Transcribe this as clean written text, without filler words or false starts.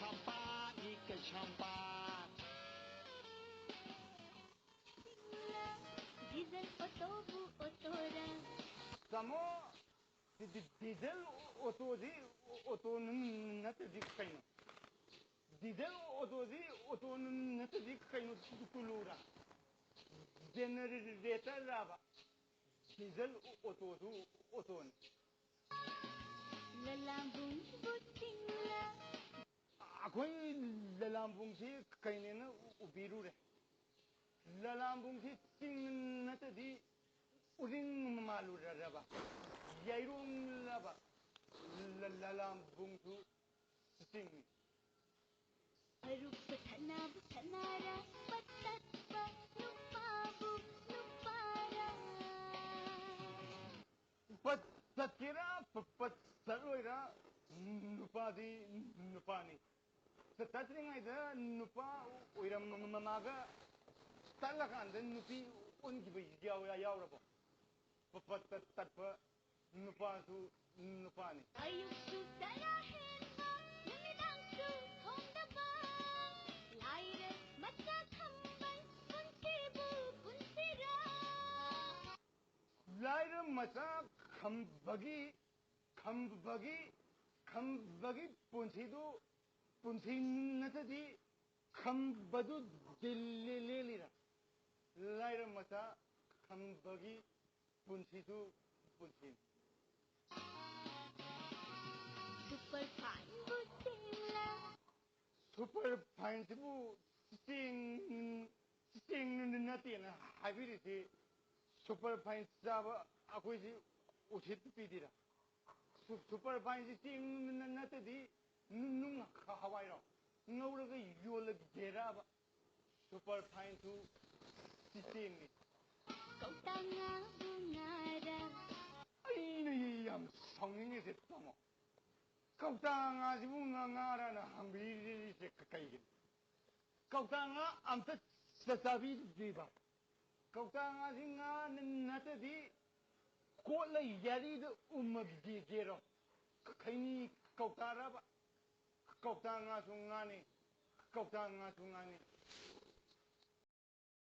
champa, ika champa. Diesel otobu otora. Samo diesel otoji oto natadi kaino. Diesel otoji oto natadi kaino tulura. Generator raba. Diesel otoju oton. Lalambung butingla. Akwai lalambung si kainena ubiru re. Lalambung si ting natadi uring malu raba. Yairung laba. Lalambung tu ting. Arupatana butanara patatpa nupabu nupara. Pat kira pat saloira nupadi nupani. Tatringa ida nupa oiram mamaga talakan dan nupi unki bai yaurabo. Pat tatpa nupa tu nupani. Ayusu dalahenma numidangsu thondaba. Laire macha thambal punsibu punsira. Laira macha khambagi punsidu punsin natadi khambadu dililira. Laira macha khambagi punsidu punsin. Super fine butingla. Super fine sibu sting nati na habiriti super fine saba akwai usit pidira. Super fine sting natadi nung hawai ro ngawraga yola geraba super fine tu sting ni. Kau tanga bungara. Ai yam songni se tamo. Kautanga sibu ngara na hambiri se kakai. Kautanga amta sasabi diba. Kautanga singa natadi kola yari de umagi gero. Kaini kautaraba. Kautanga sungani. Kautanga sungani.